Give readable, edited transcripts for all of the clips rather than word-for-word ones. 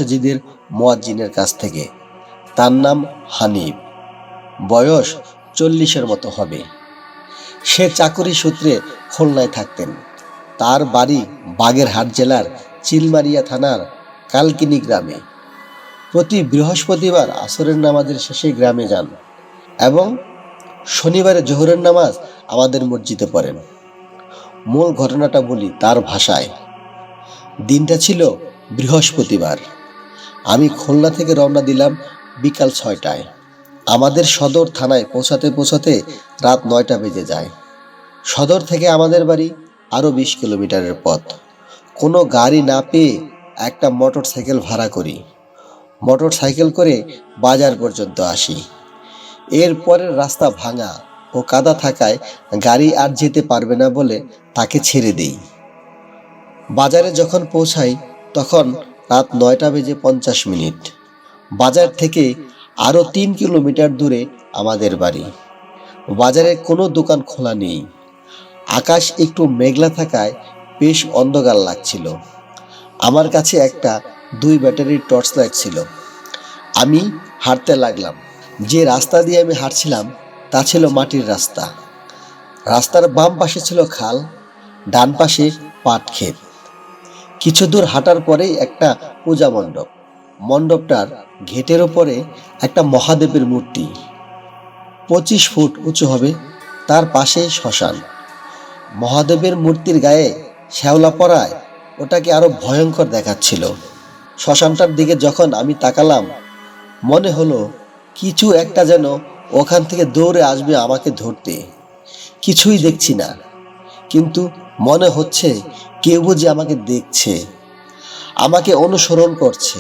মসজিদের মুয়াজ্জিনের কাছ থেকে। তার নাম হানিফ, বয়স 40-এর মতো হবে। সে চাকুরি সূত্রে খুলনায় থাকতেন। তার বাড়ি বাগেরহাট জেলার চিলমারিয়া থানার কালকিনি গ্রামে। প্রতি বৃহস্পতিবার আসরের নামাজের শেষে গ্রামে যান এবং শনিবারে জোহরের নামাজ আমাদের মসজিদে পড়েন। মূল ঘটনাটা বলি তার ভাষায়। দিনটা ছিল বৃহস্পতিবার। আমি খুলনা থেকে রওনা দিলাম বিকাল 6টায়। আমাদের সদর থানায় পৌঁছাতে পৌঁছাতে রাত 9টা বেজে যায়। সদর থেকে আমাদের বাড়ি আরও 20 কিলোমিটারের পথ। কোনো গাড়ি না পেয়ে একটা মোটর সাইকেল ভাড়া করি। মোটর সাইকেল করে বাজার পর্যন্ত আসি। এরপরের রাস্তা ভাঙা ও কাদা থাকায় গাড়ি আর যেতে পারবে না বলে তাকে ছেড়ে দেই। বাজারে যখন পৌঁছাই তখন রাত 9টা বেজে 50 মিনিট। বাজার থেকে আরও 3 কিলোমিটার দূরে আমাদের বাড়ি। বাজারে কোনো দোকান খোলা নেই। আকাশ একটু মেঘলা থাকায় বেশ অন্ধকার লাগছিল। আমার কাছে একটা 2 ব্যাটারির টর্চ লাইট ছিল। আমি হাঁটতে লাগলাম। যে রাস্তা দিয়ে আমি হাঁটছিলাম তা ছিল মাটির রাস্তা। রাস্তার বাম পাশে ছিল খাল, ডান পাশে পাট ক্ষেত। কিছু দূর হাঁটার পরেই একটা পূজা মণ্ডপ। মণ্ডপটার গেটের ওপরে একটা মহাদেবের মূর্তি, 25 ফুট উঁচু হবে। তার পাশে শ্মশান। মহাদেবের মূর্তির গায়ে শ্যাওলা পড়ায় ওটাকে আরো ভয়ঙ্কর দেখাচ্ছিল। শ্মশানটার দিকে যখন আমি তাকালাম, মনে হলো কিছু একটা যেন ওখান থেকে দৌড়ে আসবে আমাকে ধরতে। কিছুই দেখছি না, কিন্তু মনে হচ্ছে কেউ বুঝি আমাকে দেখছে, আমাকে অনুসরণ করছে।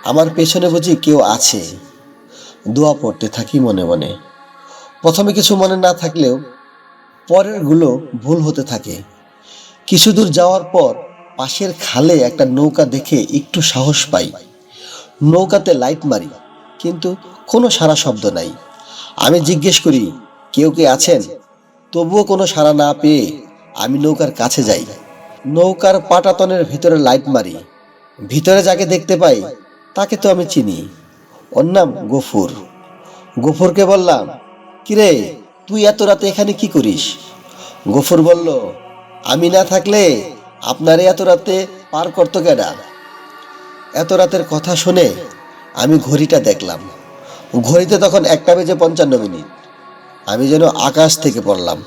আমার পেছনে বুঝি কেউ আছে। দোয়া পড়তে থাকি মনে মনে। প্রথমে কিছু মনে না থাকলেও পরেরগুলো ভুল হতে থাকে। কিছু দূর যাওয়ার পর পাশের খালে একটা নৌকা দেখে একটু সাহস পাই। নৌকাতে লাইট মারি, কিন্তু কোনো সাড়া শব্দ নাই। আমি জিজ্ঞেস করি, কেউ কে আছেন? তবুও কোনো সাড়া না পেয়ে আমি নৌকার কাছে যাই। নৌকার পাটাতনের ভিতরে লাইট মারি। ভিতরে যাকে দেখতে পাই তাকে তো আমি চিনি। ওর নাম গফুর। গফুরকে বললাম, কিরে, তুই এত রাতে এখানে কি করিস? গফুর বলল, আমি না থাকলে আপনারে এত রাতে পার করতো কেডা? এত রাতের কথা শুনে আমি ঘড়িটা দেখলাম। ঘড়িতে তখন 1টা বেজে 55 মিনিট। আমি যেন আকাশ থেকে পড়লাম।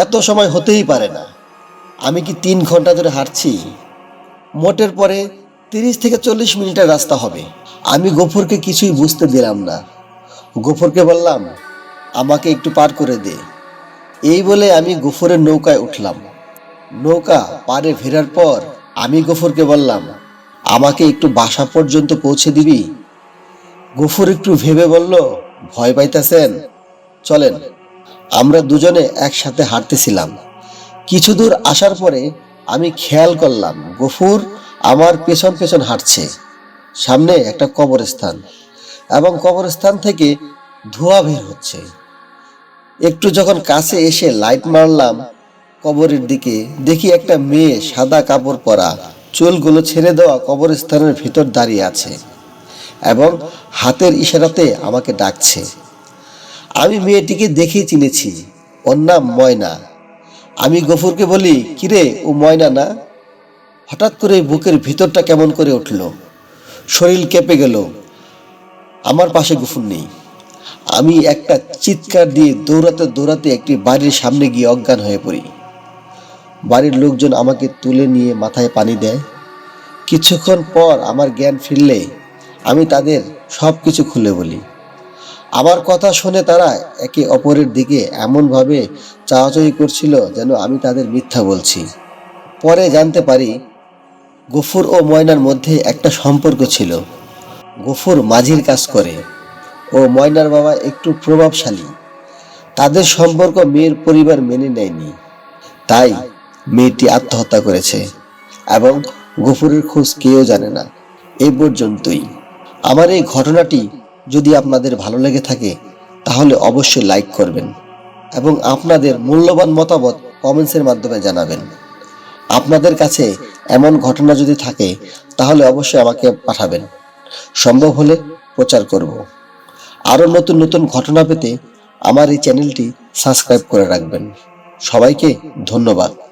এত সময় হতেই পারে না। আমি কি 3 ঘন্টা ধরে হাঁটছি? মোটের পরে 30 থেকে 40 মিনিটের রাস্তা হবে। আমি গফুরকে কিছুই বুঝতে দিলাম না। গফুরকে বললাম, আমাকে একটু পার করে দে। এই বলে আমি গফুরের নৌকায় উঠলাম। নৌকা পাড়ে ফেরার পর আমি গফুরকে বললাম, আমাকে একটু বাসা পর্যন্ত পৌঁছে দিবি? গফুর একটু ভেবে বলল, ভয় পাইতেছেন? চলেন। আমরা দুজনে একসাথে হাঁটতেছিলাম। কিছু দূর আসার পরে আমি খেয়াল করলাম গফুর আমার পেছন পেছন হাঁটছে। সামনে একটা কবরস্থান এবং কবরস্থান থেকে ধোঁয়া বের হচ্ছে। একটু যখন কাছে এসে লাইট মারলাম কবরের দিকে, দেখি একটা মেয়ে সাদা কাপড় পরা, চুলগুলো ছেড়ে দেওয়া কবরস্থানের ভিতর দাঁড়িয়ে আছে এবং হাতের ইশারাতে আমাকে ডাকছে। আমি মেয়েটিকে দেখেই চিনেছি। ওর নাম ময়না। আমি গফুরকে বলি, কিরে, ও ময়না না? হঠাৎ করে বুকের ভিতরটা কেমন করে উঠল, শরীর কেঁপে গেল। আমার পাশে গফুর নেই। আমি একটা চিৎকার দিয়ে দৌড়াতে দৌড়াতে একটি বাড়ির সামনে গিয়ে অজ্ঞান হয়ে পড়ি। বাড়ির লোকজন আমাকে তুলে নিয়ে মাথায় পানি দেয়। কিছুক্ষণ পর আমার জ্ঞান ফিরলে আমি তাদের সব কিছু খুলে বলি। আমার কথা শুনে তারা একে অপরের দিকে এমনভাবে চাওয়াচাওয়ি করছিল যেন আমি তাদের মিথ্যা বলছি। পরে জানতে পারি গফুর ও ময়নার মধ্যে একটা সম্পর্ক ছিল। গফুর মাঝির কাজ করে ও ময়নার বাবা একটু প্রভাবশালী। তাদের সম্পর্ক মেয়ের পরিবার মেনে নেয়নি, তাই মেয়েটি আত্মহত্যা করেছে এবং গফুরের খোঁজ কেউ জানে না। এই পর্যন্তই। আমার এই ঘটনাটি যদি আপনাদের ভালো লেগে থাকে তাহলে অবশ্যই লাইক করবেন এবং আপনাদের মূল্যবান মতামত কমেন্টসের মাধ্যমে জানাবেন। আপনাদের কাছে এমন ঘটনা যদি থাকে তাহলে অবশ্যই আমাকে পাঠাবেন, সম্ভব হলে প্রচার করব। আরো নতুন নতুন ঘটনা পেতে আমার এই চ্যানেলটি সাবস্ক্রাইব করে রাখবেন। সবাইকে ধন্যবাদ।